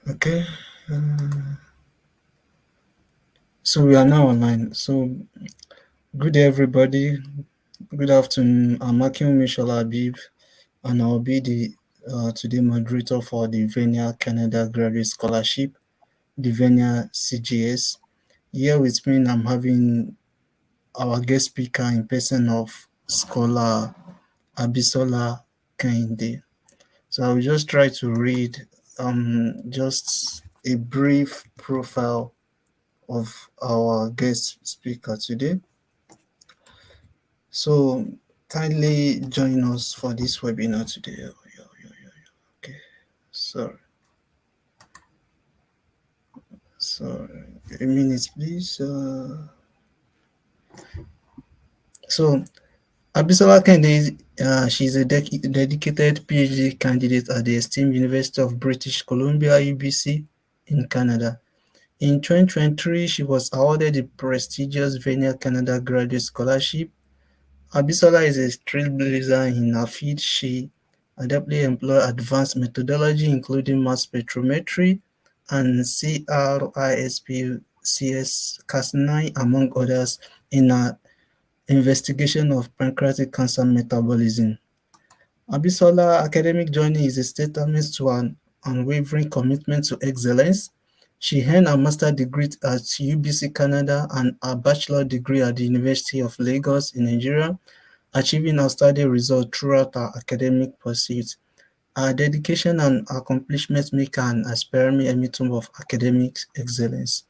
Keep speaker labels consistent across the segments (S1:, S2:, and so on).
S1: Okay. Uh, so we are now online. So good day, everybody. Good afternoon. I'm Akim Mishola Habib, and I'll be the today moderator for the Vanier Canada Graduate Scholarship, the Vanier CGS. Here with me, I'm having our guest speaker in person of scholar Abisola Kehinde. So I will just try to read just a brief profile of our guest speaker today. So kindly join us for this webinar today. Okay, sorry, sorry, a minute, please. So Abisola Kende, she's a dedicated PhD candidate at the esteemed University of British Columbia (UBC) in Canada. In 2023, she was awarded the prestigious Vanier Canada Graduate Scholarship. Abisola is a trailblazer in her field. She adeptly employs advanced methodology including mass spectrometry and CRISPR-Cas9 among others in her investigation of pancreatic cancer metabolism. Abisola's academic journey is a testament to an unwavering commitment to excellence. She earned her master's degree at UBC Canada and her bachelor degree at the University of Lagos in Nigeria, achieving outstanding results throughout her academic pursuits. Her dedication and accomplishments make her an aspiring epitome of academic excellence.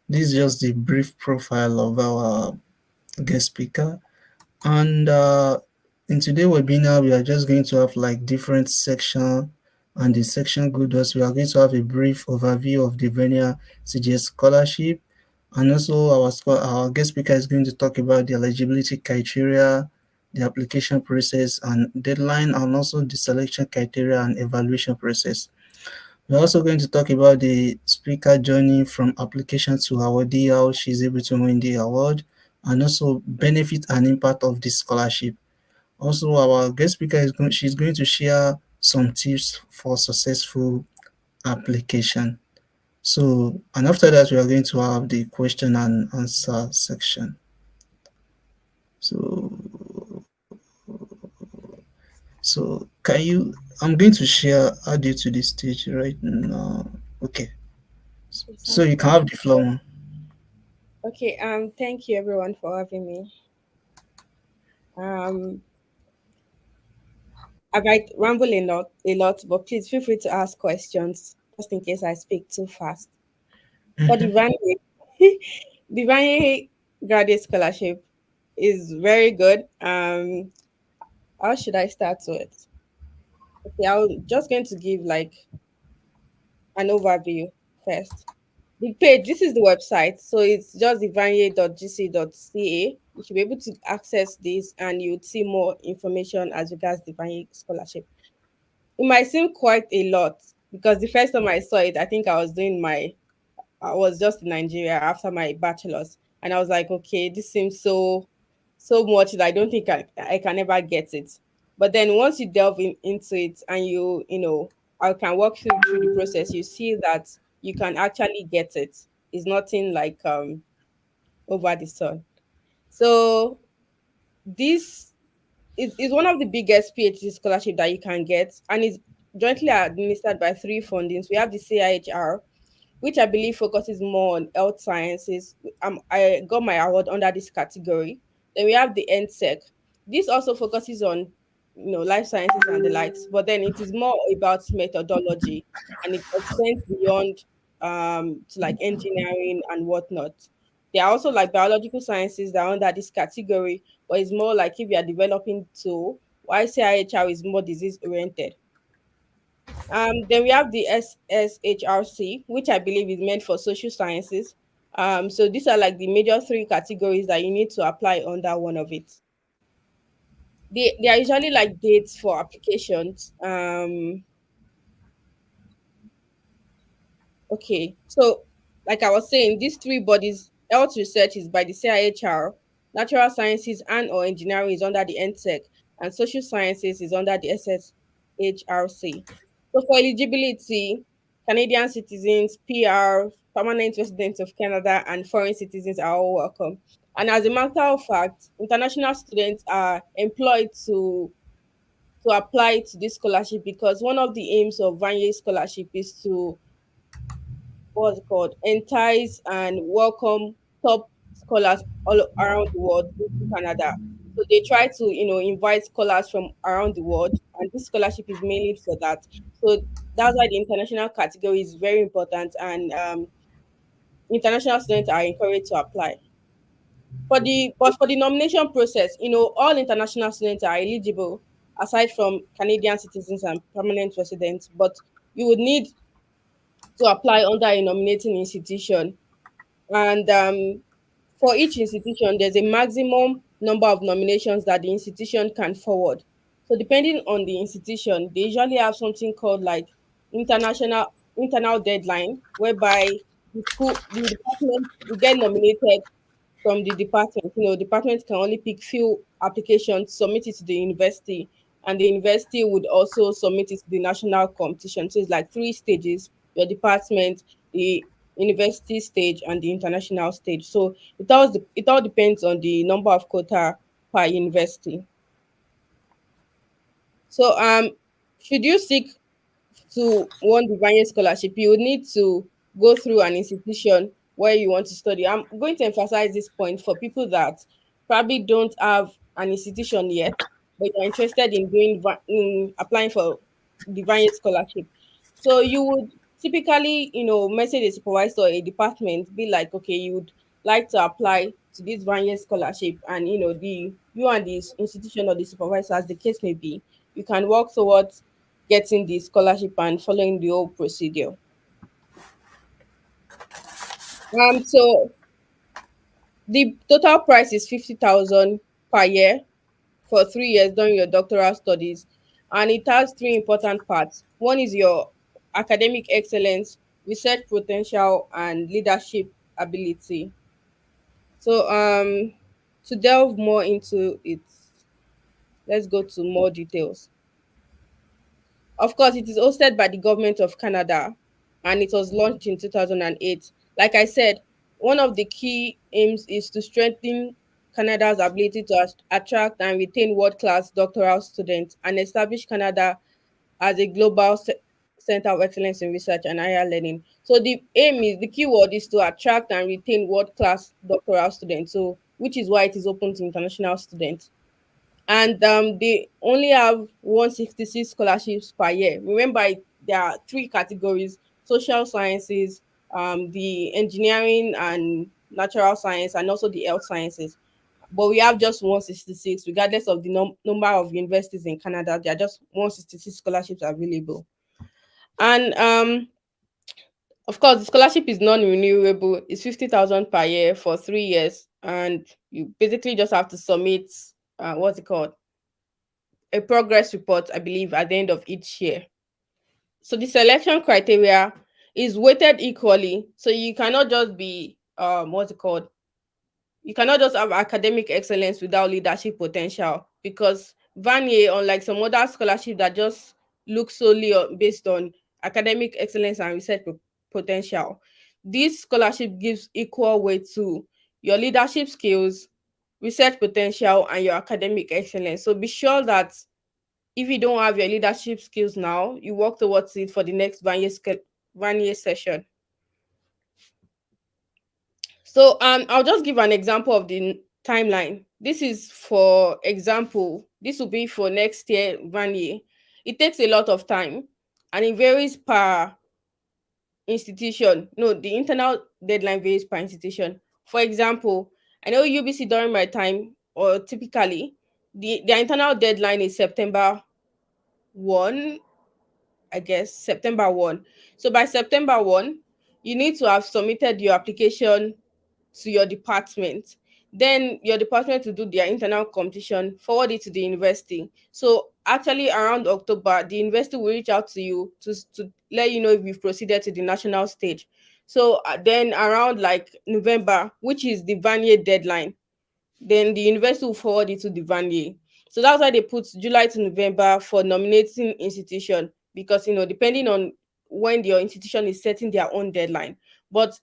S1: This is just the brief profile of our guest speaker. And in today's webinar, we are just going to have like different section, and the section good was we are going to have a brief overview of the Vanier CGS scholarship, and also our guest speaker is going to talk about the eligibility criteria, the application process and deadline, and also the selection criteria and evaluation process. We're also going to talk about the speaker journey from application to awardee, how she's able to win the award, and also benefit and impact of this scholarship. Also, our guest speaker she's going to share some tips for successful application. So, and after that, we are going to have the question and answer section. So, so can you? I'm going to share add you to the stage right now. Okay,
S2: It
S1: so
S2: sounds
S1: you can
S2: fun.
S1: have the floor.
S2: Okay, thank you everyone for having me. Um, I might ramble a lot, but please feel free to ask questions just in case I speak too fast. For the
S1: Mhm.
S2: Vanier, the Vanier Graduate Scholarship is very good. How should I start with? Okay, I'm just going to give like an overview first. The page, this is the website. So it's just divanye.gc.ca. You should be able to access this and you would see more information as regards Divanye Scholarship. It might seem quite a lot because the first time I saw it, I think I was just in Nigeria after my bachelor's, and I was like, okay, this seems so much that I don't think I can ever get it. But then once you delve into it and I can walk through the process, you see that you can actually get it. It's nothing like over the sun. So this is one of the biggest PhD scholarship that you can get, and it's jointly administered by three fundings. We have the CIHR, which I believe focuses more on health sciences. I got my award under this category. Then we have the NSEC. This also focuses on life sciences and the likes, but then it is more about methodology and it extends beyond to like engineering and whatnot. There are also like biological sciences that are under this category, but it's more like if you are developing tool, while CIHR is more disease oriented. Then we have the SSHRC, which I believe is meant for social sciences. So these are like the major three categories that you need to apply under one of it. They are usually like dates for applications. Okay, so like I was saying, these three bodies, health research is by the CIHR, natural sciences and or engineering is under the NSEC, and social sciences is under the SSHRC. So for eligibility, Canadian citizens, PR, permanent residents of Canada, and foreign citizens are all welcome. And as a matter of fact, international students are employed to apply to this scholarship because one of the aims of Vanier scholarship is to what's it called entice and welcome top scholars all around the world into Canada. So they try to invite scholars from around the world, and this scholarship is mainly for that. So that's why the international category is very important, and international students are encouraged to apply. For the nomination process, all international students are eligible aside from Canadian citizens and permanent residents, but you would need to apply under a nominating institution. And for each institution, there's a maximum number of nominations that the institution can forward. So depending on the institution, they usually have something called like international internal deadline, whereby the department will get nominated from the department. Department can only pick few applications, submit it to the university, and the university would also submit it to the national competition. So it's like three stages: your department, the university stage, and the international stage. So it all depends on the number of quota per university. So should you seek to won the Vanier scholarship, you would need to go through an institution where you want to study. I'm going to emphasize this point for people that probably don't have an institution yet, but you're interested in in applying for the Vanier scholarship. So you would typically, message a supervisor or a department, be like, okay, you would like to apply to this Vanier scholarship, and the you and the institution or the supervisor, as the case may be, you can work towards getting the scholarship and following the whole procedure. So the total price is 50,000 per year for 3 years during your doctoral studies, and it has three important parts. One is your academic excellence, research potential, and leadership ability. So to delve more into it, let's go to more details. Of course, it is hosted by the government of Canada, and it was launched in 2008. Like I said, one of the key aims is to strengthen Canada's ability to attract and retain world-class doctoral students and establish Canada as a global center of excellence in research and higher learning. So the keyword is to attract and retain world-class doctoral students. So which is why it is open to international students, and they only have 166 scholarships per year. Remember, there are three categories: social sciences, the engineering and natural science, and also the health sciences. But we have just 166, regardless of the number of universities in Canada. There are just 166 scholarships available. And of course, the scholarship is non-renewable. It's 50,000 per year for 3 years, and you basically just have to submit what's it called, a progress report, I believe, at the end of each year. So the selection criteria is weighted equally. So you cannot just be what's it called? You cannot just have academic excellence without leadership potential, because Vanier, unlike some other scholarship that just look solely based on academic excellence and research potential, this scholarship gives equal weight to your leadership skills, research potential, and your academic excellence. So be sure that if you don't have your leadership skills now, you work towards it for the next Vanier session. So I'll just give an example of the timeline. This is for example, this will be for next year Vanier. It takes a lot of time, and it varies per institution. No, the internal deadline varies per institution. For example, I know UBC during my time, or typically, the internal deadline is September 1, I guess September 1. So by September 1, you need to have submitted your application to your department. Then your department will do their internal competition, forward it to the university. So actually around October, the university will reach out to you to let you know if you've proceeded to the national stage. So then around like November, which is the Vanier deadline, then the university will forward it to the Vanier. So that's why they put July to November for nominating institution, because depending on when your institution is setting their own deadline. But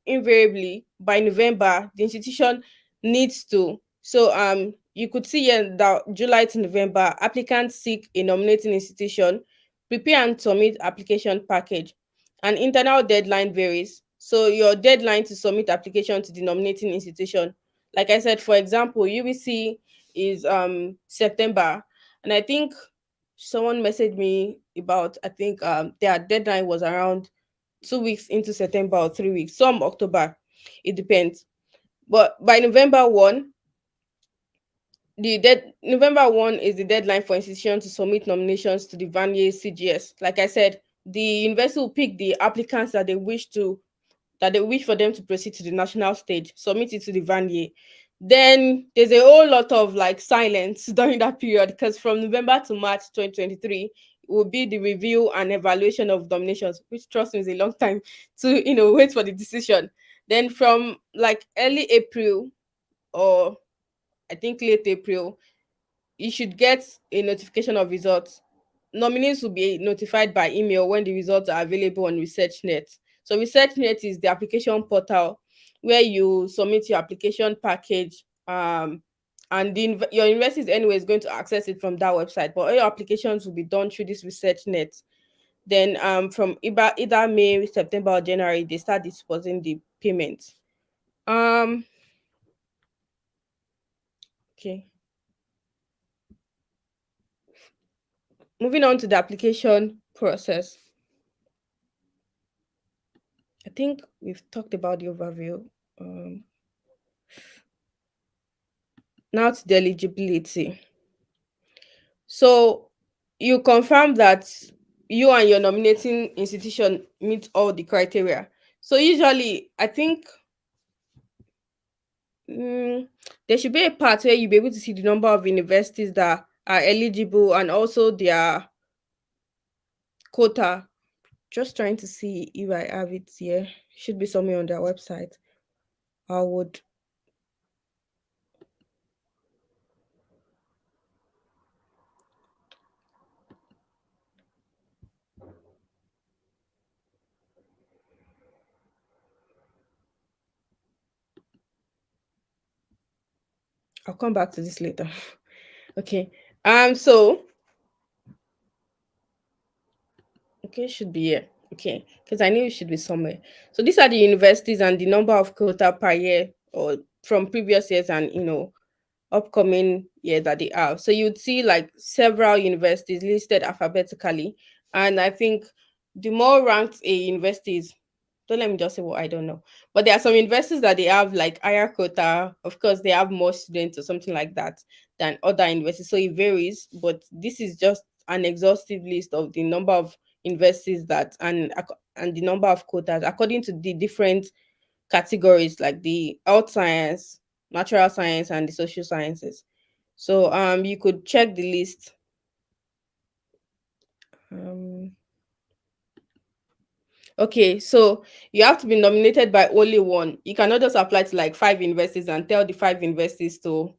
S2: invariably by November, the institution needs to. So you could see here that July to November, applicants seek a nominating institution, prepare and submit application package. An internal deadline varies. So your deadline to submit application to the nominating institution, like I said, for example, UBC is September, and I think someone messaged me about, I think their deadline was around 2 weeks into September or 3 weeks, some October. It depends. But by November 1, November 1 is the deadline for institutions to submit nominations to the Vanier CGS. Like I said, the university will pick the applicants that they wish for them to proceed to the national stage, submit it to the Vanier. Then there's a whole lot of like silence during that period, because from November to March 2023 it will be the review and evaluation of nominations, which trust me is a long time to wait for the decision. Then from like early April, or I think late April, you should get a notification of results. Nominees will be notified by email when the results are available on ResearchNet. So ResearchNet is the application portal where you submit your application package, and your university is anyway is going to access it from that website. But all your applications will be done through this ResearchNet. Then from either May, September, or January, they start disbursing the payments. Okay. Moving on to the application process. I think we've talked about the overview. Now to the eligibility. So you confirm that you and your nominating institution meet all the criteria. So usually, I think there should be a part where you'll be able to see the number of universities that are eligible and also their quota. Just trying to see if I have it here. Should be somewhere on their website. I would. I'll come back to this later. Okay. So okay, should be here. Okay, because I knew it should be somewhere. So these are the universities and the number of quota per year, or from previous years and upcoming year that they have. So you'd see like several universities listed alphabetically, and I think the more ranked a university is, don't let me just say what I don't know. But there are some universities that they have like higher quota. Of course, they have more students or something like that than other universities. So it varies. But this is just an exhaustive list of the number of universities that and the number of quotas according to the different categories, like the health science, natural science, and the social sciences. So you could check the list. Um, Okay, so you have to be nominated by only one. You cannot just apply to like five universities and tell the five universities to,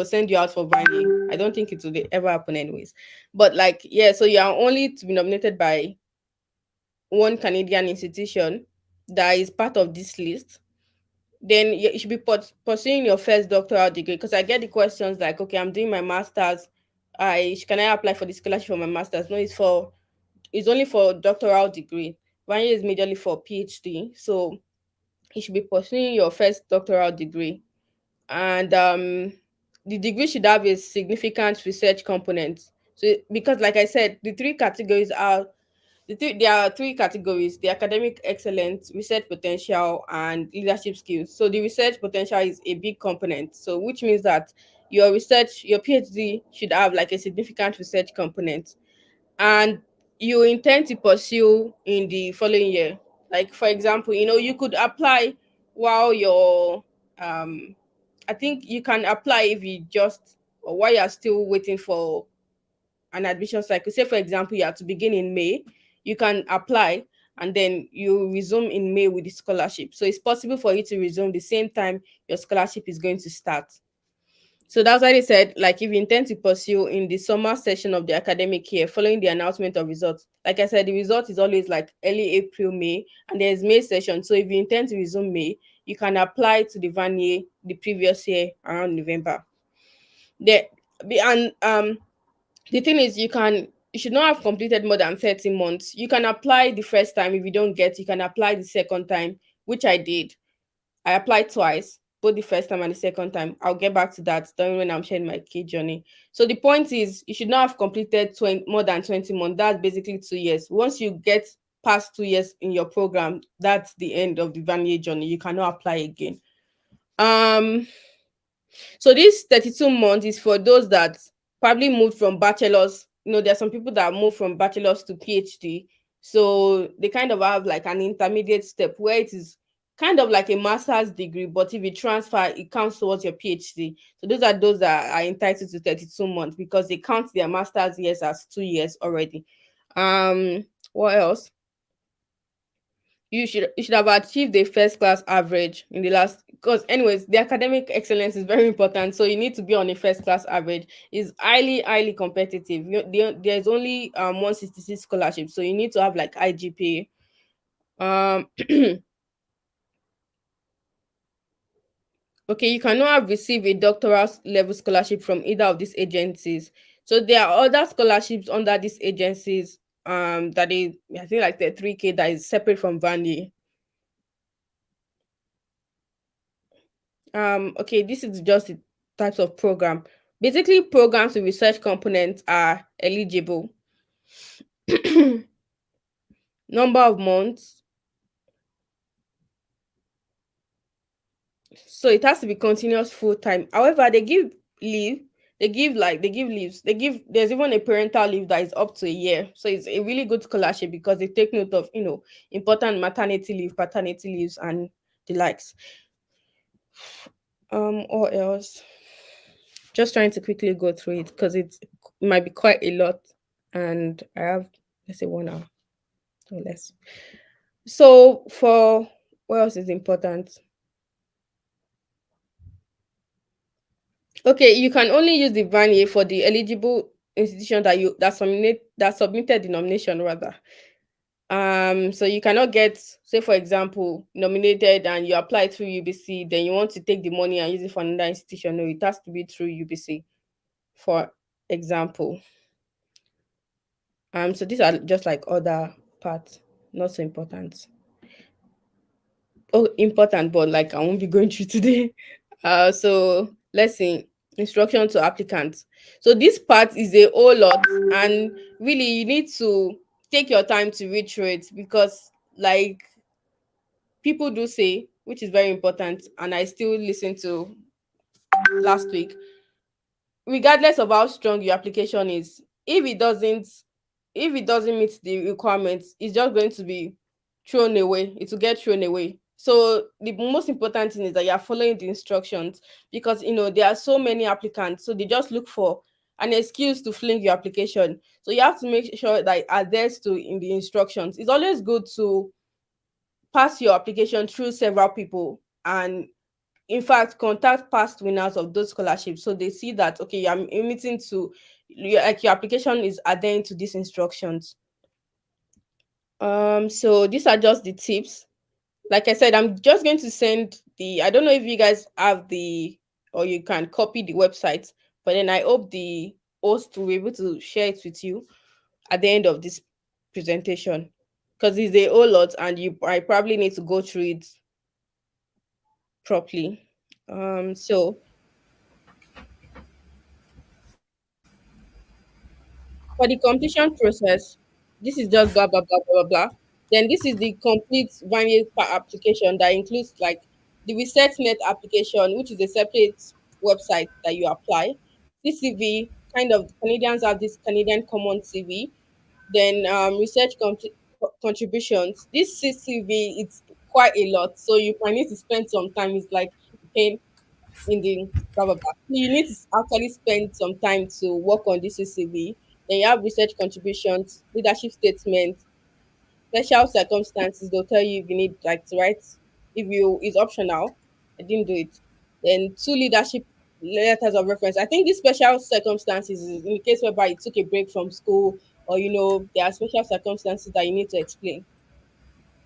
S2: send you out for binding. I don't think it will ever happen, anyways. But like, yeah, so you are only to be nominated by one Canadian institution that is part of this list. Then you should be pursuing your first doctoral degree, because I get the questions like, okay, I'm doing my master's. Can I apply for the scholarship for my master's? No, it's only for doctoral degree. 1 year is majorly for PhD. So you should be pursuing your first doctoral degree. And the degree should have a significant research component. So because like I said, there are three categories: the academic excellence, research potential, and leadership skills. So the research potential is a big component. So which means that your PhD should have like a significant research component, and you intend to pursue in the following year. Like for example, you could apply while you're I think you can apply if you just, or while you're still waiting for an admission cycle. Say for example, you have to begin in May, you can apply and then you resume in May with the scholarship. So it's possible for you to resume the same time your scholarship is going to start. So that's why they said, like, if you intend to pursue in the summer session of the academic year following the announcement of results, like I said, the result is always like early April, May, and there's May session. So if you intend to resume May, you can apply to the Vanier the previous year around November. The and the thing is, you should not have completed more than 30 months. You can apply the first time. If you don't get, you can apply the second time, which I did. I applied twice, both the first time and the second time. I'll get back to that during when I'm sharing my key journey. So the point is, you should not have completed 20, more than 20 months. That's basically 2 years. Once you get past 2 years in your program, that's the end of the Vanier journey. You cannot apply again. Um, so this 32 months is for those that probably moved from bachelor's. There are some people that move from bachelor's to PhD. So they kind of have like an intermediate step where it is kind of like a master's degree, but if you transfer, it counts towards your PhD. So those that are entitled to 32 months because they count their master's years as 2 years already. What else? You should have achieved a first class average in the last, because anyways the academic excellence is very important, so you need to be on a first class average. It's highly competitive. There's only 166 scholarships, so you need to have like IGPA. Okay, you cannot have received a doctoral level scholarship from either of these agencies. So there are other scholarships under these agencies, that is, I think, like the 3K that is separate from Vanier. Okay, this is just the types of program. Basically, programs with research components are eligible. Number of months. So it has to be continuous full time. However, they give leave. They give leaves. There's even a parental leave that is up to a year. So it's a really good scholarship because they take note of important maternity leave, paternity leaves, and the likes. Or else. Just trying to quickly go through it because it might be quite a lot, and I have, let's say, 1 hour or less. So for what else is important? Okay, you can only use the Vanier for the eligible institution that submitted the nomination rather. So you cannot get, say for example, nominated and you apply through UBC, then you want to take the money and use it for another institution. No, it has to be through UBC, for example. So these are just like other parts, not so important. Oh, important, but like I won't be going through today. So let's see. Instruction to applicants. So this part is a whole lot, and really you need to take your time to read through it because, like, people do say, which is very important, and I still listen to last week, regardless of how strong your application is, if it doesn't meet the requirements, it's just going to be thrown away. It will get thrown away. So the most important thing is that you're following the instructions, because there are so many applicants, so they just look for an excuse to fling your application. So you have to make sure that it adheres to in the instructions. It's always good to pass your application through several people, and in fact contact past winners of those scholarships so they see that, okay, you're meeting to like your application is adhering to these instructions. So these are just the tips. Like I said, I'm just going to send the, I don't know if you guys have the, or you can copy the website, but then I hope the host will be able to share it with you at the end of this presentation, because it's a whole lot and I probably need to go through it properly. So for the completion process, this is just blah blah blah blah blah blah. Then this is the complete Vanier application that includes like the ResearchNet application, which is a separate website that you apply. CCV, kind of Canadians have this Canadian Common CV. Then research contributions. This CCV, it's quite a lot, so you might need to spend some time. It's like pain in the blah blah blah. So you need to actually spend some time to work on this CCV. Then you have research contributions, leadership statements, special circumstances. They'll tell you if you need like to write. If you, it's optional. I didn't do it. Then two leadership. letters of reference. I think these special circumstances is in the case whereby you took a break from school, or there are special circumstances that you need to explain.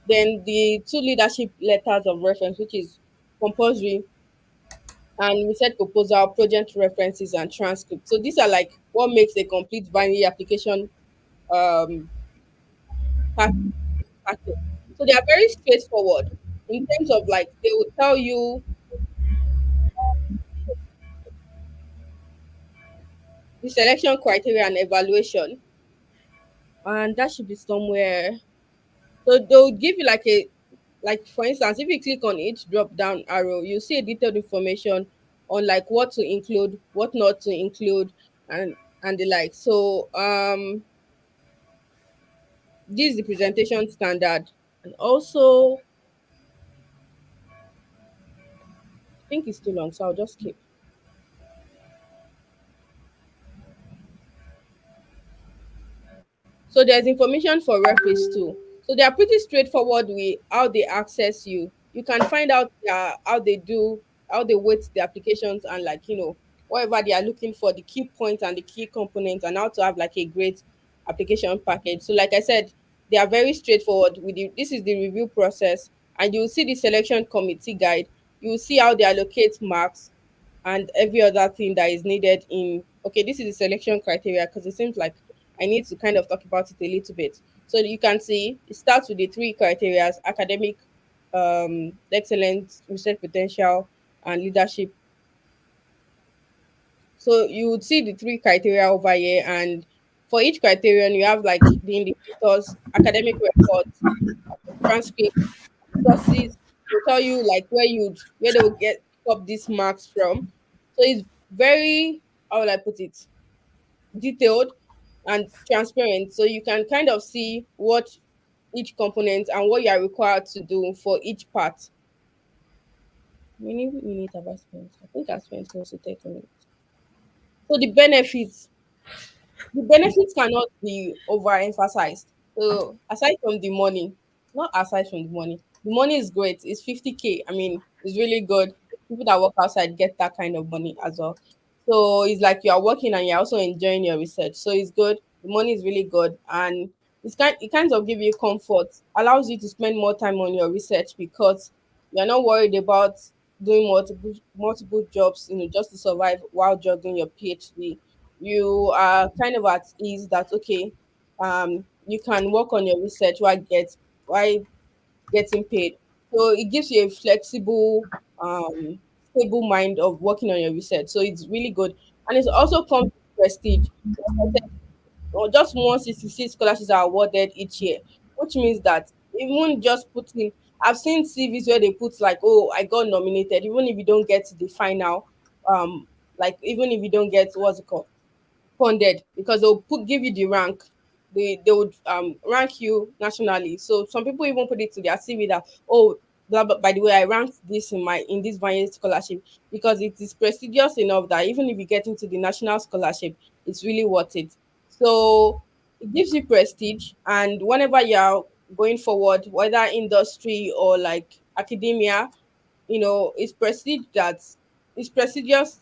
S2: Then the two leadership letters of reference, which is compulsory, and we said proposal, project references, and transcript. So these are like what makes a complete Vanier application um pack- package. So they are very straightforward in terms of like they will tell you the selection criteria and evaluation, and that should be somewhere. So they'll give you like for instance, if you click on each drop down arrow, you see a detailed information on like what to include, what not to include, and the like. So this is the presentation standard, and also I think it's too long, so I'll just keep. So there's information for referees too. So they are pretty straightforward with how they access you. You can find out how they do, how they weight the applications, and like whatever they are looking for, the key points and the key components, and how to have like a great application package. So like I said, they are very straightforward with you. This is the review process, and you'll see the selection committee guide. You'll see how they allocate marks and every other thing that is needed in. Okay, this is the selection criteria, because it seems like I need to kind of talk about it a little bit. So you can see it starts with the three criteria: academic excellence, research potential, and leadership. So you would see the three criteria over here, and for each criterion you have like the indicators, academic records, transcript, sources. Will tell you like where they will get up these marks from. So it's very, how will I put it, detailed and transparent, so you can kind of see what each component and what you are required to do for each part. Minute have I spent? I think I spent close to 30 minutes. So the benefits cannot be overemphasized. So aside from the money, not aside from the money is great. It's 50K. I mean, it's really good. People that work outside get that kind of money as well. So it's like you are working and you're also enjoying your research. So it's good. The money is really good, and it kind of give you comfort, allows you to spend more time on your research because you're not worried about doing multiple jobs, just to survive while juggling your PhD. You are kind of at ease that okay, you can work on your research while getting paid. So it gives you a flexible, stable mind of working on your research. So it's really good, and it also comes with prestige. Like I said, just 166 scholarships are awarded each year, which means that even just putting, I've seen CVs where they put like, oh, I got nominated, even if you don't get to the final, like even if you don't get what's it called, funded, because they'll give you the rank. They would rank you nationally. So some people even put it to their CV that, oh, blah, blah, by the way, I ranked this in this Vanier scholarship, because it is prestigious enough that even if you get into the national scholarship, it's really worth it. So it gives you prestige, and whenever you're going forward, whether industry or like academia, it's prestigious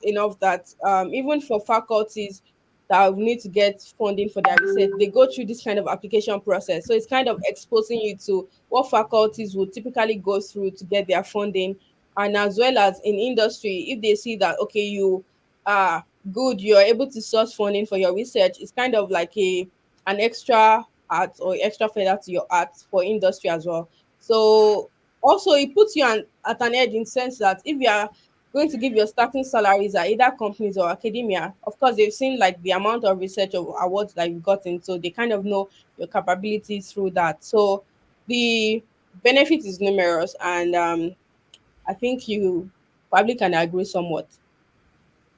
S2: enough that even for faculties that need to get funding for their research, they go through this kind of application process. So it's kind of exposing you to what faculties would typically go through to get their funding. And as well as in industry, if they see that okay, you are good, you're able to source funding for your research, it's kind of like an extra art or extra feather to your art for industry as well. So also it puts you at an edge in sense that if you are going to give your starting salaries at either companies or academia, of course they've seen like the amount of research or awards that you've gotten, so they kind of know your capabilities through that. So the benefit is numerous, and I think you probably can agree somewhat.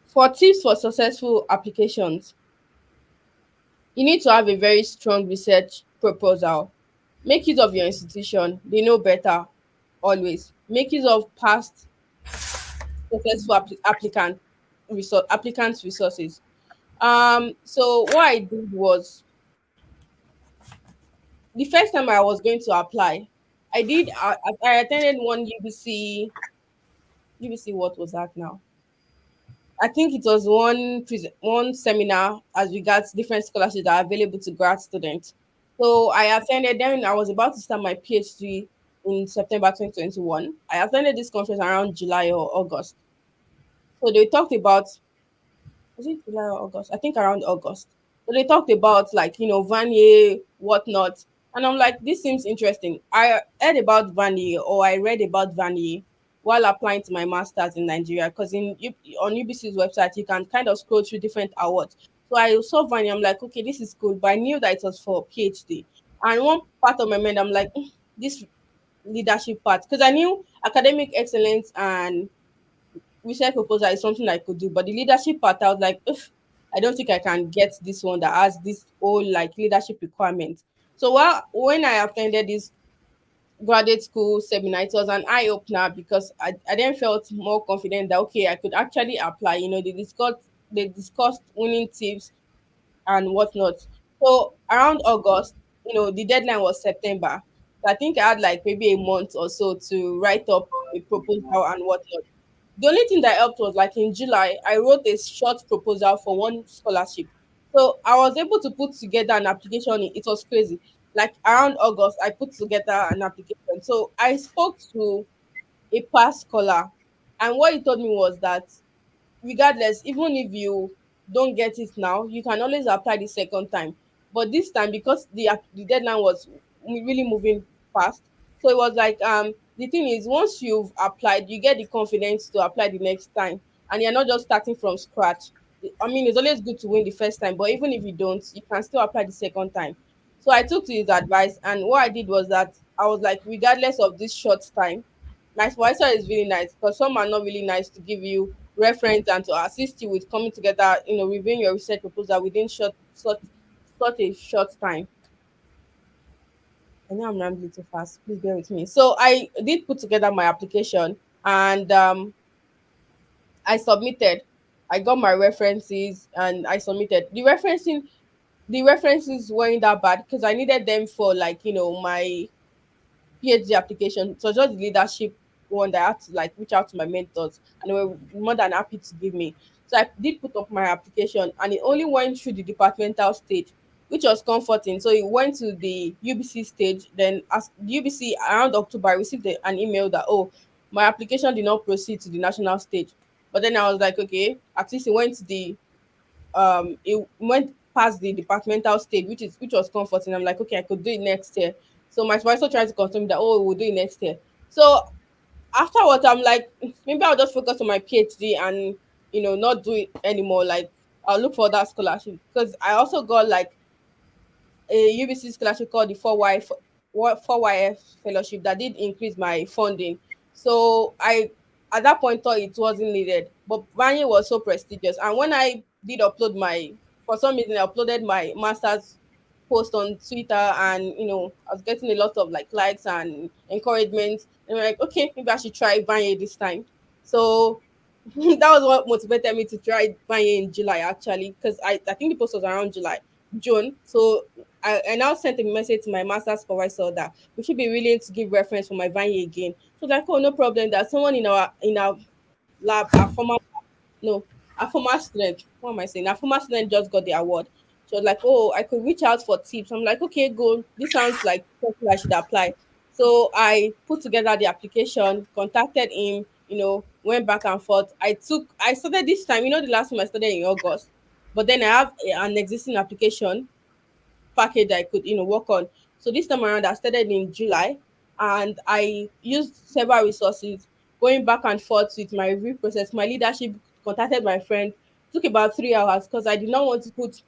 S2: For tips for successful applications, you need to have a very strong research proposal. Make use of your institution, they know better always. Make use of past successful applicants resources. So what I did was, the first time I was going to apply, I attended one UBC. UBC, what was that now? I think it was one seminar as regards different scholarships that are available to grad students. So I attended. Then I was about to start my PhD in September 2021. I attended this conference around July or August. So they talked about, was it July or August? I think around August. So they talked about like, Vanier, whatnot. And I'm like, this seems interesting. I heard about Vanier, or I read about Vanier while applying to my master's in Nigeria. Because on UBC's website, you can kind of scroll through different awards. So I saw Vanier, I'm like, okay, this is cool. But I knew that it was for PhD. And one part of my mind, I'm like, this leadership part. Because I knew academic excellence and research proposal is something I could do, but the leadership part, I was like, "Ugh, I don't think I can get this one that has this whole like leadership requirement." So when I attended this graduate school seminar, it was an eye opener because I then felt more confident that okay, I could actually apply. They discussed winning tips and whatnot. So around August, the deadline was September. So I think I had like maybe a month or so to write up a proposal and whatnot. The only thing that helped was like in July, I wrote a short proposal for one scholarship. So I was able to put together an application. It was crazy. Like around August, I put together an application. So I spoke to a past scholar, and what he told me was that regardless, even if you don't get it now, you can always apply the second time. But this time, because the deadline was really moving fast, so it was like the thing is, once you've applied, you get the confidence to apply the next time, and you're not just starting from scratch. I mean, it's always good to win the first time, but even if you don't, you can still apply the second time. So I took to his advice, and what I did was that I was like, regardless of this short time, my supervisor is really nice because some are not really nice to give you reference and to assist you with coming together, reviewing your research proposal within such a short time. I know I'm rambling too fast. Please bear with me. So I did put together my application, and I submitted. I got my references and I submitted. The references weren't that bad because I needed them for like my PhD application. So just the leadership one that I had to like reach out to my mentors, and they were more than happy to give me. So I did put up my application, and it only went through the departmental stage, which was comforting. So it went to the UBC stage. Then as the UBC around October, I received an email that my application did not proceed to the national stage. But then I was like, okay, at least it went past the departmental stage, which was comforting. I'm like, okay, I could do it next year. So my supervisor tried to confirm that, we'll do it next year. So afterwards, I'm like, maybe I'll just focus on my PhD and not do it anymore. Like I'll look for that scholarship because I also got like a UBC scholarship called the 4YF fellowship that did increase my funding. So I at that point thought it wasn't needed, but Vanier was so prestigious. And when I did upload for some reason, I uploaded my master's post on Twitter, and I was getting a lot of like likes and encouragement. And I'm like, okay, maybe I should try Vanier this time. So that was what motivated me to try Vanier in July actually, because I think the post was around June. So I now sent a message to my master's supervisor that we should be willing to give reference for my Vanier again. So like, oh, no problem. That someone in our lab, no, a former student. What am I saying? A former student just got the award. So like, oh, I could reach out for tips. I'm like, okay, go. This sounds like something I should apply. So I put together the application, contacted him, went back and forth. I started this time, the last time I started in August. But then I have an existing application package I could, work on. So this time around, I started in July, and I used several resources, going back and forth with my review process. My leadership contacted my friend. Took about 3 hours because I did not want to put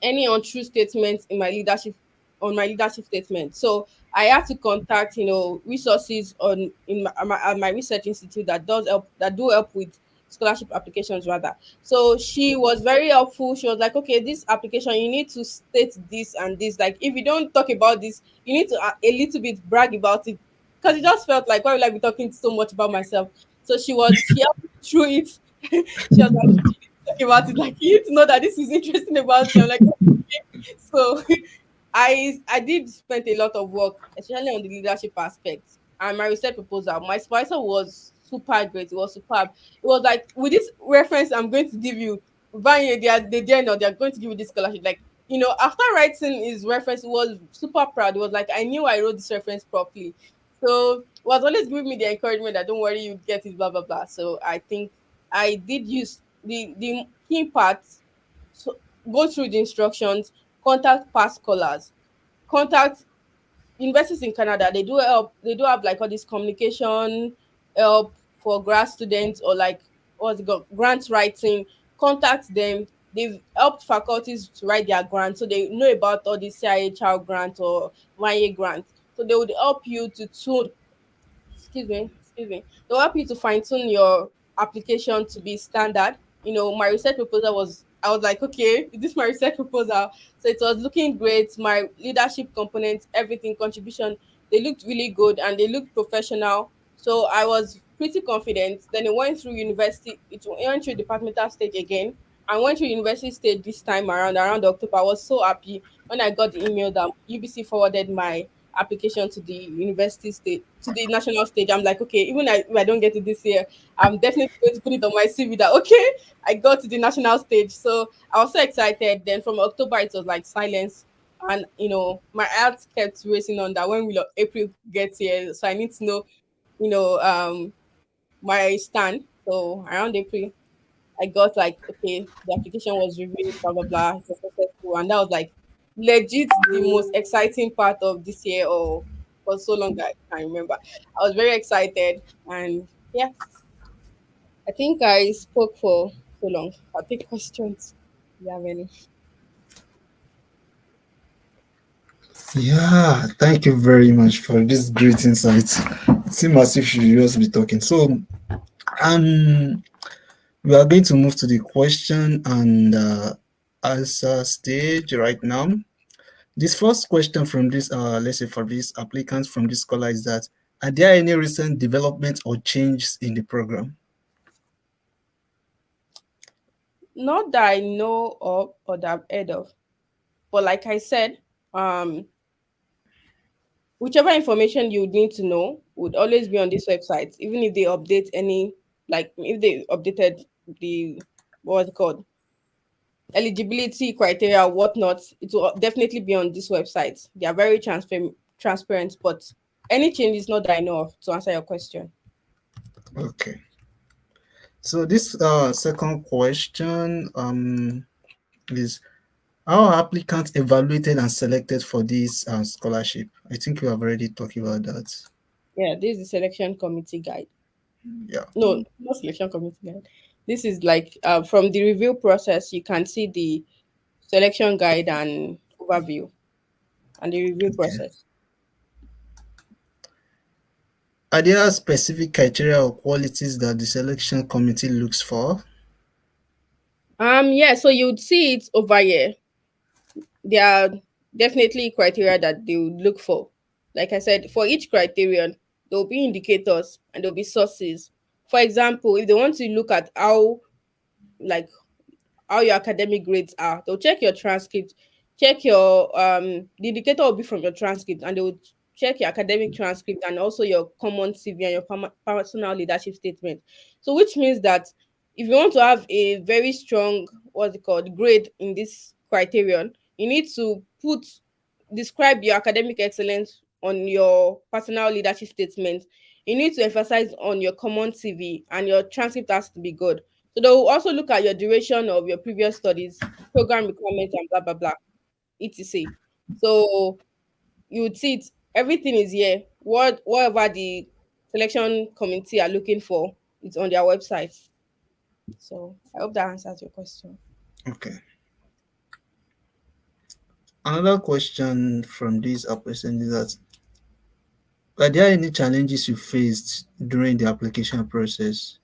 S2: any untrue statements on my leadership statement. So I had to contact resources at my research institute that do help with scholarship applications rather. So she was very helpful. She was like, okay, this application you need to state this and this. Like if you don't talk about this, you need to a little bit brag about it, because it just felt like, why would I be talking so much about myself? So she helped me through it. She was like, talk about it. Like you need to know that this is interesting about you. I'm like, so I did spend a lot of work, especially on the leadership aspect and my research proposal. My supervisor was super great. It was superb. It was like with this reference I'm going to give you, Vanier, they dare not, they're going to give you this scholarship. Like, after writing his reference, it was super proud. It was like I knew I wrote this reference properly. So it was always giving me the encouragement that don't worry, you get it, blah blah blah. So I think I did use the key parts. So go through the instructions, contact past scholars, contact universities in Canada. They do help. They do have like all this communication help for grad students, or like what's it called, grant writing. Contact them. They've helped faculties to write their grants, so they know about all this CIHR grant or YA grant. So they would help you to tune excuse me, they'll help you to fine tune your application to be standard. My research proposal was, I was like, okay, is this my research proposal? So it was looking great. My leadership components, everything, contribution, they looked really good and they looked professional. So I was pretty confident. Then it went through university, it went through departmental stage again. I went through university stage this time around October. I was so happy when I got the email that UBC forwarded my application to the university stage, to the national stage. I'm like, okay, even if I don't get it this year, I'm definitely going to put it on my CV that okay, I got to the national stage. So I was so excited. Then from October it was like silence, and my heart kept racing on that when will April get here. So I need to know, my stand. So around April, I got like, okay, the application was reviewed, blah blah blah, it was successful, and that was like legit the most exciting part of this year, or for so long that I can't remember. I was very excited, and yeah, I think I spoke for so long. I'll take questions. Do you have any?
S1: Yeah, thank you very much for this great insights. It seems as if you just be talking. So, um, we are going to move to the question and answer stage right now. This first question from this, let's say for this applicant from this scholar is that, are there any recent developments or changes in the program?
S2: Not that I know of or that I've heard of, but like I said, um, whichever information you need to know would always be on this website, even if they update any, like if they updated the what's it called, eligibility criteria, whatnot, it will definitely be on this website. They are very transparent, but any changes not that I know of, to answer your question.
S1: Okay. So this second question is, how are applicants evaluated and selected for this scholarship? I think you have already talked about that.
S2: Yeah, this is the selection committee guide.
S1: Yeah.
S2: No, not selection committee guide. This is like from the review process, you can see the selection guide and overview and the review
S1: Okay.
S2: process.
S1: Are there specific criteria or qualities that the selection committee looks for?
S2: Yeah, so you'd see it over here. There are definitely criteria that they would look for. Like I said, for each criterion, there will be indicators and there will be sources. For example, if they want to look at like how your academic grades are. They'll check your transcript, check your the indicator will be from your transcript, and they will check your academic transcript and also your common CV and your personal leadership statement. So which means that if you want to have a very strong what's it called grade in this criterion, you need to describe your academic excellence on your personal leadership statement. You need to emphasize on your common CV, and your transcript has to be good. So they will also look at your duration of your previous studies, program requirements, and blah blah blah, etc. So you would see it. Everything is here. Whatever the selection committee are looking for, it's on their website. So I hope that answers your question.
S1: Okay. Another question from this person is that, are there any challenges you faced during the application process?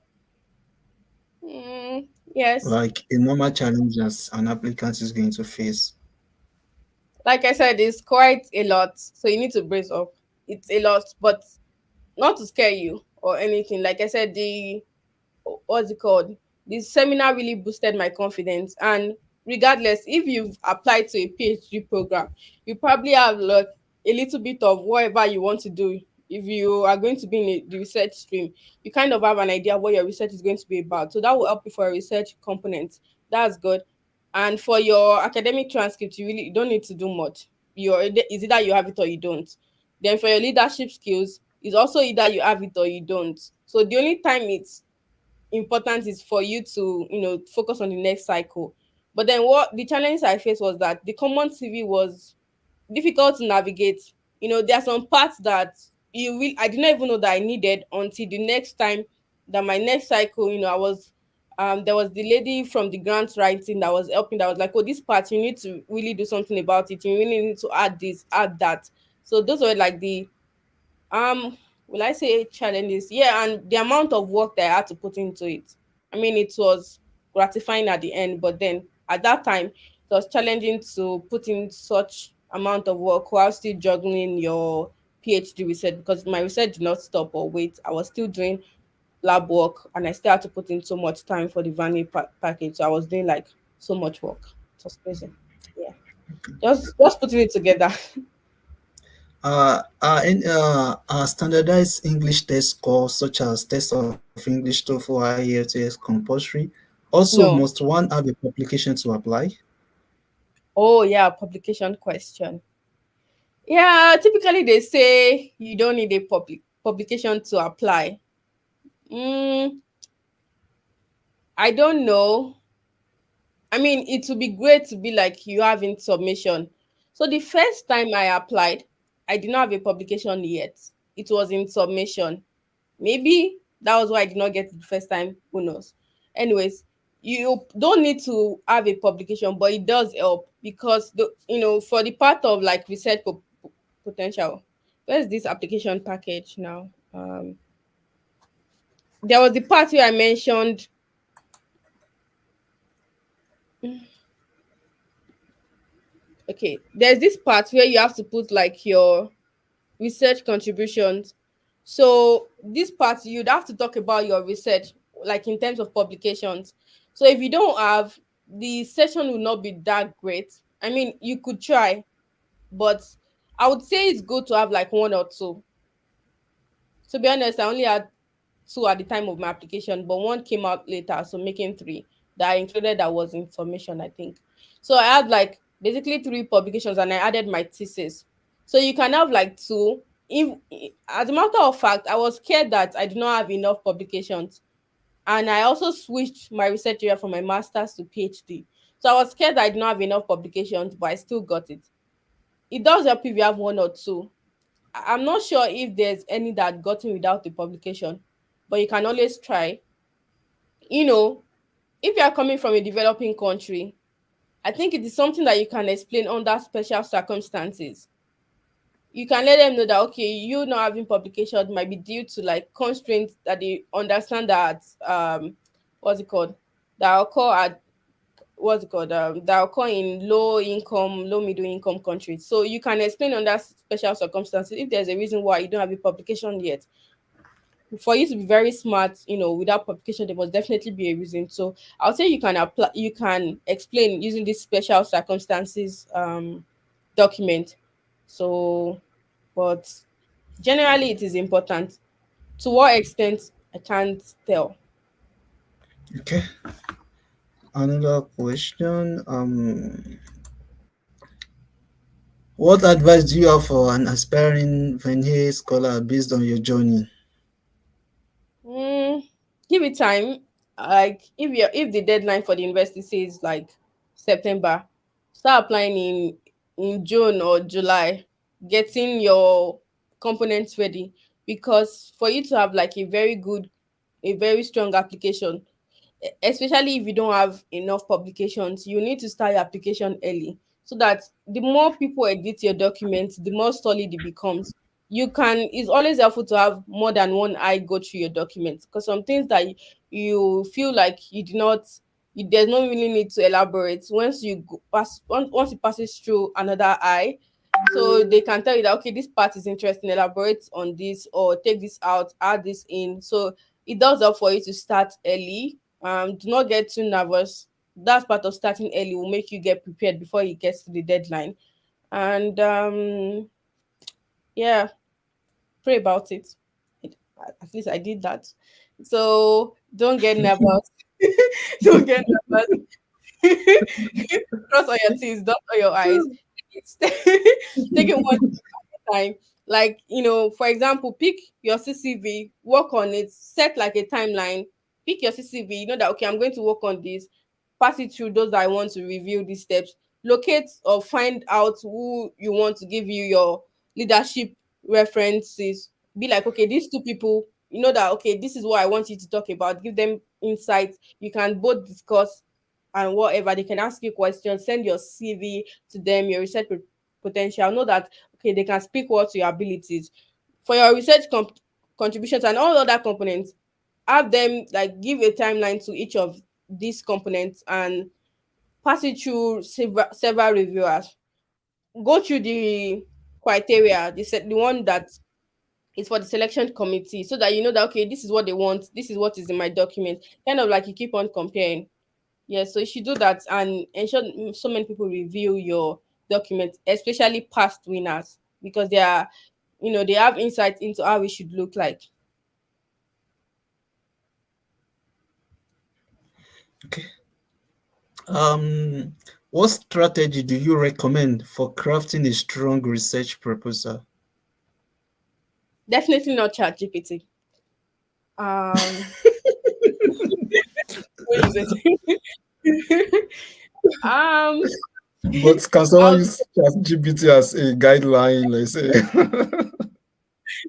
S2: Yes,
S1: Like a normal challenge as an applicant is going to face?
S2: like I said, it's quite a lot. So you need to brace up. It's a lot, but not to scare you or anything. Like I said, the what's it called? This seminar really boosted my confidence. And regardless, if you've applied to a PhD program, you probably have like a little bit of whatever you want to do. if you are going to be in the research stream, you kind of have an idea what your research is going to be about. So that will help you for a research component. That's good. And for your academic transcript, you don't need to do much. Is either you have it or you don't. Then for your leadership skills, it's also either you have it or you don't. So the only time it's important is for you to, focus on the next cycle. But then what the challenge I faced was that the common CV was difficult to navigate. There are some parts that I did not even know that I needed until the next time that my next cycle, I was there was the lady from the grant writing that was helping, that was like, oh, this part you need to really do something about it. You really need to add this, add that. So those were like the will I say challenges? Yeah, and the amount of work that I had to put into it. I mean, it was gratifying at the end, but then at that time, it was challenging to put in such amount of work while still juggling your PhD research, because my research did not stop or wait. I was still doing lab work, and I still had to put in so much time for the Vanier package. So I was doing like so much work. It was crazy. Yeah, just putting it together.
S1: Standardized English test scores such as test of English, TOEFL, IELTS compulsory. Also, must
S2: No.
S1: one have a publication to apply?
S2: Oh yeah, publication question. Yeah, typically they say you don't need a publication to apply. Mm, I don't know. I mean, it would be great to be like you have in submission. So the first time I applied, I did not have a publication yet. It was in submission. Maybe that was why I did not get it the first time. Who knows? Anyways, you don't need to have a publication, but it does help because for the part of like research potential. Where's this application package now? There was the part where I mentioned. Okay, there's this part where you have to put like your research contributions. So this part you'd have to talk about your research, like in terms of publications. So if you don't have, the session will not be that great. I mean, you could try, but I would say it's good to have like one or two. To be honest, I only had two at the time of my application, but one came out later, so making three that I included that was information, I think. So I had like basically three publications and I added my thesis. So you can have like two. If as a matter of fact, I was scared that I do not have enough publications. And I also switched my research area from my master's to PhD. So I was scared that I did not have enough publications, but I still got it. It does help if you have one or two. I'm not sure if there's any that gotten without the publication, but you can always try. You know, if you are coming from a developing country, I think it is something that you can explain under special circumstances. You can let them know that okay, you not having publication might be due to like constraints that they understand that what's it called that occur at what's it called that occur in low middle income countries. So you can explain under special circumstances if there's a reason why you don't have a publication yet. For you to be very smart, without publication, there must definitely be a reason. So I'll say you can apply, you can explain using this special circumstances document. So, but generally, it is important. To what extent, I can't tell.
S1: Okay. Another question. What advice do you have for an aspiring Vanier scholar based on your journey?
S2: Mm, give it time. Like if the deadline for the university says like September, start applying in June or July, getting your components ready, because for you to have like a very strong application, especially if you don't have enough publications, you need to start your application early so that the more people edit your documents, the more solid it becomes. It's always helpful to have more than one eye go through your documents, because some things that you feel like you do not there's no really need to elaborate. Once once it passes through another eye, so they can tell you that okay, this part is interesting, elaborate on this or take this out, add this in. So it does help for you to start early. Do not get too nervous. That's part of starting early, will make you get prepared before it gets to the deadline. And yeah, pray about it. At least I did that. So don't get nervous. Don't get nervous. Cross all your T's, dot all your I's. It's take it one time. Like, for example, pick your CCV, work on it, set like a timeline, pick your CCV, you know that, okay, I'm going to work on this, pass it through those that I want to review these steps, locate or find out who you want to give you your leadership references. Be like, okay, these two people, you know that, okay, this is what I want you to talk about. Give them insights. You can both discuss and whatever. They can ask you questions, send your CV to them, your research potential. Know that, okay, they can speak well to your abilities. For your research contributions and all other components, have them like give a timeline to each of these components and pass it through several reviewers. Go through the criteria, the one that is for the selection committee, so that you know that, okay, this is what they want, this is what is in my document. Kind of like you keep on comparing. Yeah, so you should do that and ensure so many people review your document, especially past winners, because they are, they have insight into how it should look like.
S1: Okay. What strategy do you recommend for crafting a strong research proposal?
S2: Definitely not chat GPT. Um, what is it? um,
S1: But can someone
S2: I'll
S1: use ChatGPT as a guideline, let's say?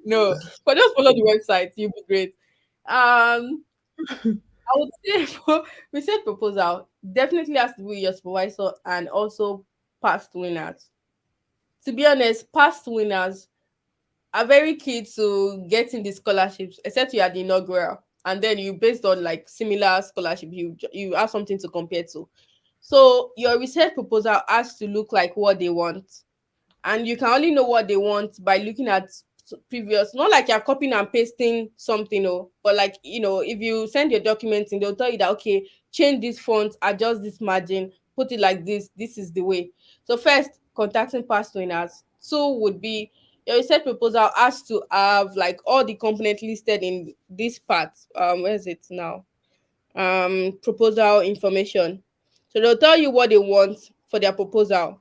S2: no, but just follow the website. You'll be great. I would say for research proposal definitely has to be your supervisor and also past winners. To be honest, past winners are very key to getting the scholarships, except you are the inaugural, and then you based on like similar scholarship, you have something to compare to. So your research proposal has to look like what they want, and you can only know what they want by looking at previous, not like you're copying and pasting something, but like, if you send your documents and they'll tell you that, okay, change this font, adjust this margin, put it like this is the way. So first, contacting past winners. Two would be your research proposal has to have like all the components listed in this part. Where is it now? Proposal information. So they'll tell you what they want for their proposal.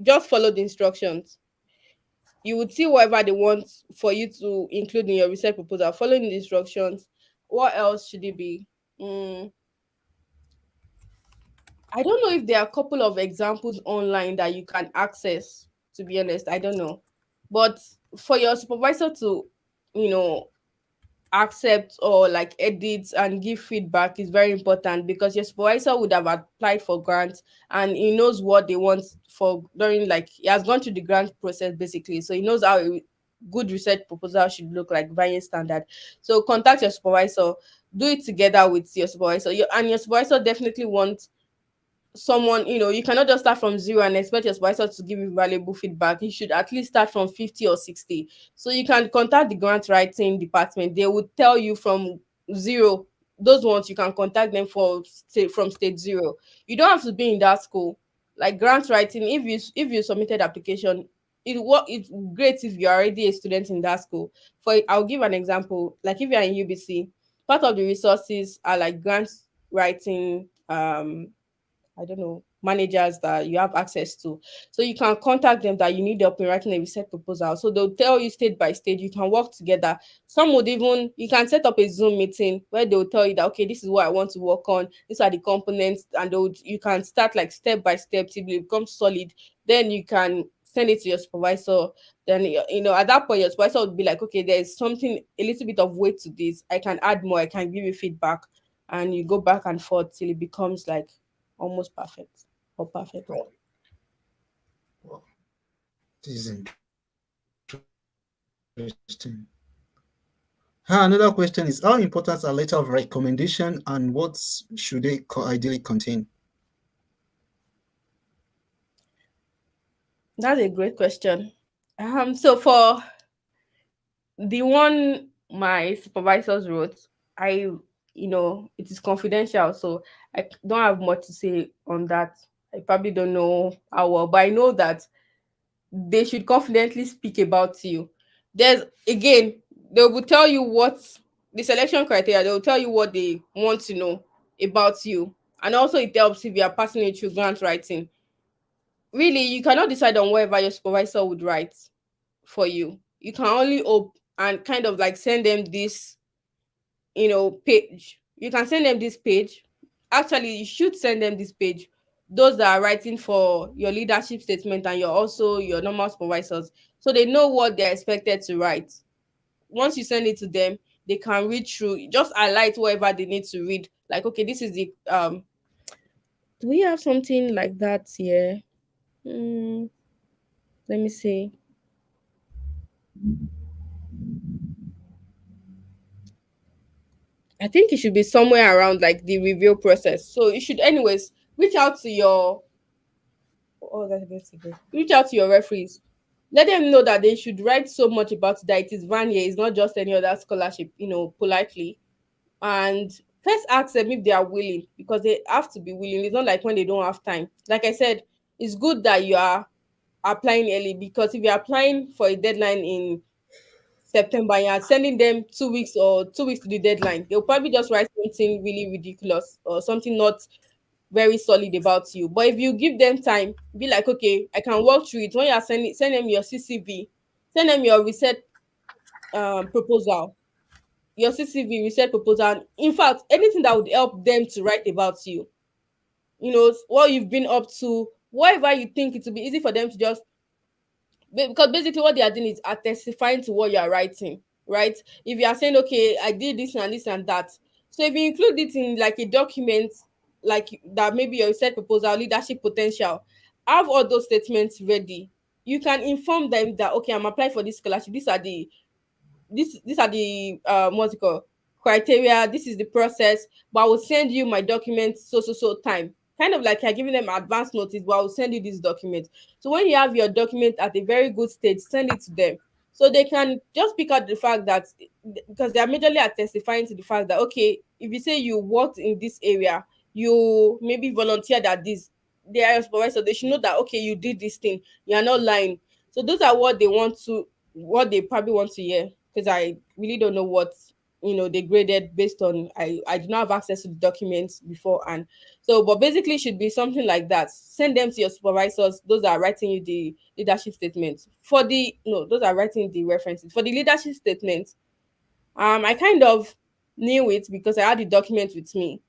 S2: Just follow the instructions. You would see whatever they want for you to include in your research proposal, following the instructions. What else should it be? Mm, I don't know if there are a couple of examples online that you can access, to be honest. I don't know. But for your supervisor to, you know, accept or like edit and give feedback is very important, because your supervisor would have applied for grants and he knows what they want for during, like, he has gone through the grant process basically, so he knows how a good research proposal should look like, variant standard. So contact your supervisor, do it together with your supervisor. And your supervisor definitely wants someone, you cannot just start from zero and expect your supervisor to give you valuable feedback. You should at least start from 50 or 60. So you can contact the grant writing department. They would tell you from zero. Those ones you can contact them from stage zero. You don't have to be in that school. Like grant writing, if you submitted application, it's great if you're already a student in that school. I'll give an example. Like if you're in UBC, part of the resources are like grant writing, I don't know, managers that you have access to. So you can contact them that you need help in writing a research proposal. So they'll tell you stage by stage, you can work together. Some would even, you can set up a Zoom meeting where they'll tell you that, okay, this is what I want to work on. These are the components. And you can start like step by step till it becomes solid. Then you can send it to your supervisor. Then, at that point, your supervisor would be like, okay, there's something, a little bit of weight to this. I can add more. I can give you feedback. And you go back and forth till it becomes like almost perfect or perfect.
S1: Wow. Wow. This is interesting. Another question is, how important are letter of recommendation and what should they ideally contain?
S2: That's a great question. So for the one my supervisors wrote, I, it is confidential, so I don't have much to say on that. I probably don't know how well, but I know that they should confidently speak about you. There's again, they will tell you what the selection criteria, they will tell you what they want to know about you. And also it helps if you are passing it through grant writing. Really, you cannot decide on whatever your supervisor would write for you. You can only hope and kind of like send them this, page. You can send them this page. Actually, you should send them this page. Those that are writing for your leadership statement and your normal supervisors, so they know what they're expected to write. Once you send it to them, they can read through. Just highlight whatever they need to read. Like, okay, this is the Do we have something like that here? Hmm, let me see. I think it should be somewhere around like the review process. So you should, anyways, reach out to your oh that's against the grace. Reach out to your referees. Let them know that they should write so much about that it is Vanier, it's not just any other scholarship, politely. And first ask them if they are willing, because they have to be willing. It's not like when they don't have time. Like I said, it's good that you are applying early, because if you're applying for a deadline in September and you're sending them 2 weeks or 2 weeks to the deadline, they'll probably just write something really ridiculous or something not very solid about you. But if you give them time, be like, okay, I can walk through it. When you're sending, send them your CCV, send them your research proposal, your CCV research proposal. In fact, anything that would help them to write about you, what you've been up to, whatever you think it will be easy for them to just because basically what they are doing is are testifying to what you are writing, right? If you are saying, okay, I did this and that, so if you include it in like a document, like that, maybe your research proposal, leadership potential, have all those statements ready. You can inform them that, okay, I'm applying for this scholarship, these are the what's it called, criteria, this is the process, but I will send you my documents so time, kind of like you're giving them advance notice, but I will send you this document. So when you have your document at a very good stage, send it to them, so they can just pick out the fact that, because they are majorly are testifying to the fact that, okay, if you say you worked in this area, you maybe volunteered at this, they are your supervisor, they should know that, okay, you did this thing, you are not lying. So those are what they probably want to hear, because I really don't know what they graded based on. I do not have access to the documents before, and so, but basically it should be something like that. Send them to your supervisors. Those are writing you the leadership statements. For the no, those are writing the references for the leadership statements. I kind of knew it because I had the document with me.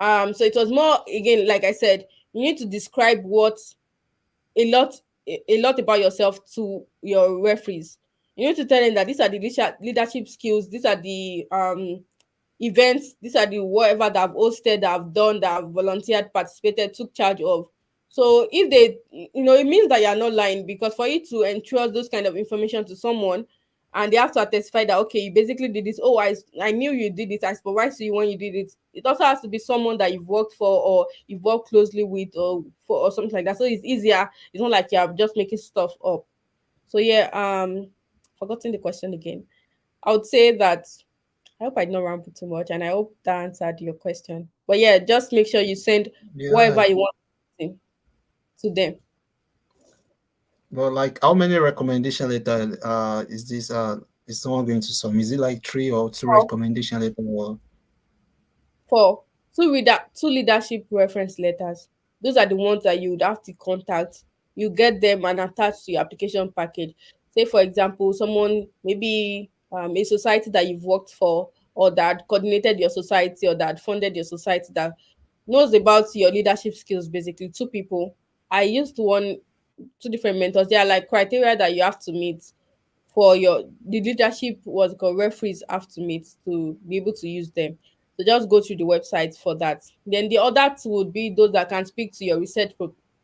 S2: So it was more, again, like I said, you need to describe a lot a lot about yourself to your referees. You need to tell them that these are the leadership skills, these are the events, these are the whatever that I've hosted, that I've done, that I've volunteered, participated, took charge of. So if they, it means that you're not lying, because for you to entrust those kind of information to someone and they have to testify that, okay, you basically did this. Oh, I knew you did it. I supervised you when you did it. It also has to be someone that you've worked for or you've worked closely with or something like that. So it's easier. It's not like you're just making stuff up. So yeah, forgotten the question again. I would say that I hope I did not ramble too much, and I hope that answered your question. But yeah, just make sure you send
S1: Yeah,
S2: whatever you want to them.
S1: but like how many recommendation letter is someone going to submit? Is it like three or two
S2: For
S1: recommendation letter or
S2: for two leadership reference letters. Those are the ones that you would have to contact. You get them and attach to your application package. Say for example, someone maybe a society that you've worked for, or that coordinated your society, or that funded your society, that knows about your leadership skills. Basically, two people. I used two different mentors. They are like criteria that you have to meet for your the leadership was called referees have to meet to be able to use them. So just go through the website for that. Then the other two would be those that can speak to your research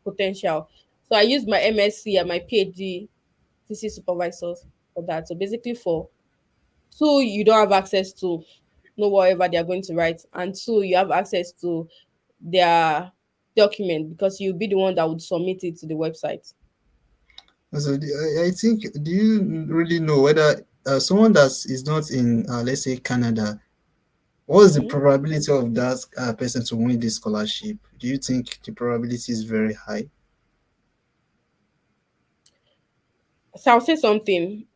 S2: potential. So I used my MSc and my PhD thesis supervisors for that. So basically, for two, you don't have access to know whatever they are going to write, and two, you have access to their document, because you'll be the one that would submit it to the website.
S1: so I think, do you really know whether someone that is not in let's say Canada, what is the
S2: Mhm.
S1: probability of that person to win this scholarship? Do you think the probability is very high?
S2: So I'll say something.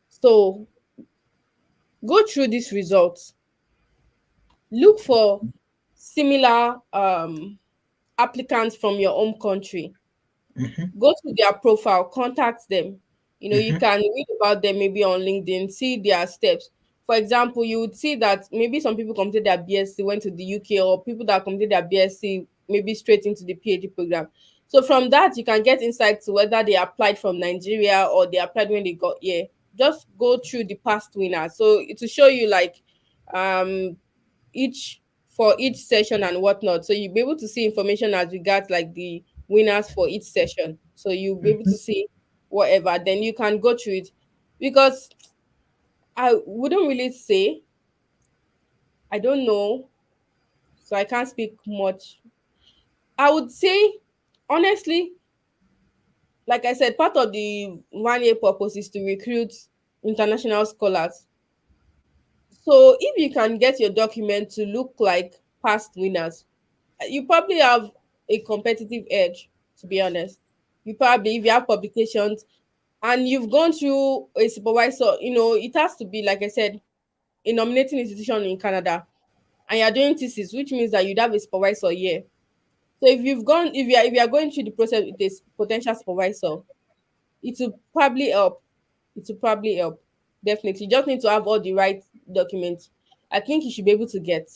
S2: So go through these results. Look for similar applicants from your home country.
S1: Mm-hmm,
S2: Go to their profile, contact them. You
S1: mm-hmm,
S2: can read about them maybe on LinkedIn, see their steps. For example, you would see that maybe some people completed their BSc, went to the UK, or people that completed their BSc maybe straight into the PhD program. So from that, you can get insight to whether they applied from Nigeria or they applied when they got here. Just go through the past winners. So it will show you like um each for each session and whatnot. So you'll be able to see information as regards like the winners for each session. So you'll be able
S1: mm-hmm.
S2: to see whatever. Then you can go through it because I wouldn't really say I don't know, so I can't speak much. I would say honestly, like I said, part of the 1 year purpose is to recruit international scholars. So if you can get your document to look like past winners, you probably have a competitive edge, to be honest. You probably, if you have publications and you've gone through a supervisor, it has to be, like I said, a nominating institution in Canada, and you're doing thesis, which means that you'd have a supervisor here. So if you are going through the process with a potential supervisor, it will probably help. It will probably help. Definitely. You just need to have all the right documents. I think you should be able to get.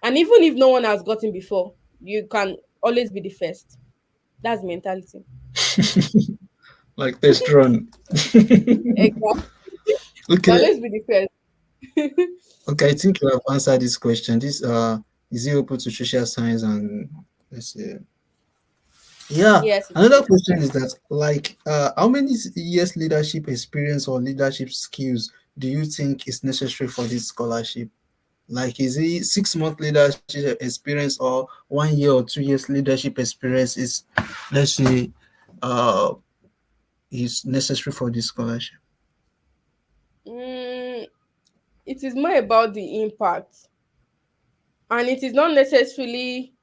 S2: And even if no one has gotten before, you can always be the first. That's mentality.
S1: Like test run.
S2: Exactly. You can
S1: Okay,
S2: always be the first.
S1: okay. I think you have answered this question. This is it open to social science and let's see. Yeah,
S2: Yes, it
S1: another
S2: is.
S1: question is that like how many years leadership experience or leadership skills do you think is necessary for this scholarship? Like is it 6 month leadership experience or 1 year or 2 years leadership experience is, let's say, uh is necessary for this scholarship?
S2: Mm, it is more about the impact, and it is not necessarily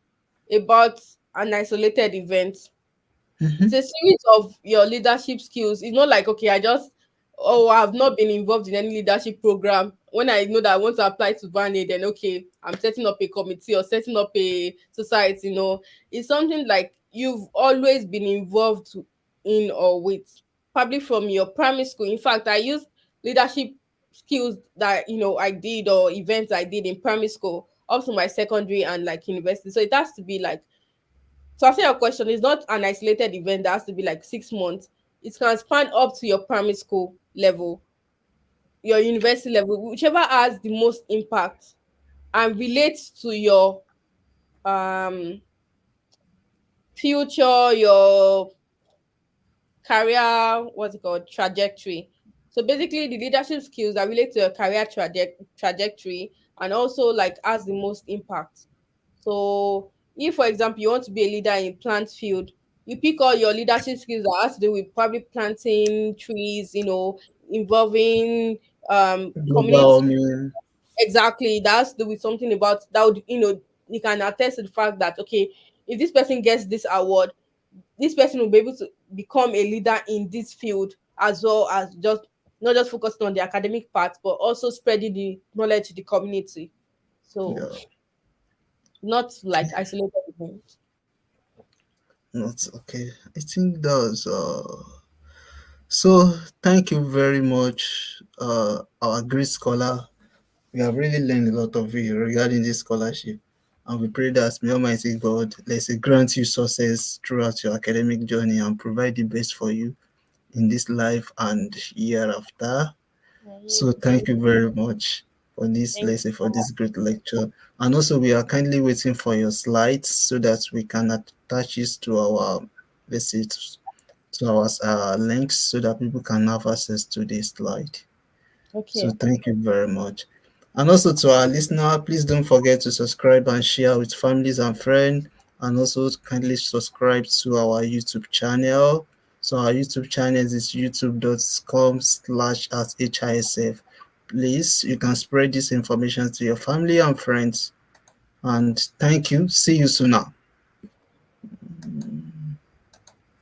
S2: about an isolated event. It's
S1: Mm-hmm.
S2: a series of your leadership skills. It's not like, okay, I've not been involved in any leadership program. When I know that I want to apply to Vanier, then okay, I'm setting up a committee or setting up a society. It's something like you've always been involved in or with, probably from your primary school. In fact, I used leadership skills that I did, or events I did in primary school up to my secondary and like university. So it has to be like, to answer your question, it's not an isolated event that has to be like 6 months. It can span up to your primary school level, your university level, whichever has the most impact and relates to your um future, your career, what's it called, trajectory. So basically, the leadership skills that relate to your career trajectory and also like has the most impact. So if, for example, you want to be a leader in plant field, you pick all your leadership skills that has to do with probably planting trees, involving
S1: Global
S2: community.
S1: warming.
S2: Exactly, that has to do with something about that would, you can attest to the fact that okay, if this person gets this award, this person will be able to become a leader in this field, as well as just not just focusing on the academic part, but also spreading the knowledge to the community. So
S1: Yeah,
S2: not like isolated events.
S1: not okay. I think that was so thank you very much, our great scholar. We have really learned a lot of you regarding this scholarship. And we pray that may Almighty God, let's say, grant you success throughout your academic journey and provide the best for you in this life and year after.
S2: Yeah,
S1: So
S2: same.
S1: thank you very much for this,
S2: Thank
S1: let's
S2: you
S1: say,
S2: so
S1: for this
S2: much.
S1: great lecture. And also we are kindly waiting for your slides so that we can attach it to our, let's say, to our links so that people can have access to this slide. So
S2: Okay.
S1: thank you very much. And also to our listener, please don't forget to subscribe and share with families and friends. And also kindly subscribe to our YouTube channel. So our YouTube channel is youtube.com/@HISF. Please, you can spread this information to your family and friends. And thank you. See you soon now.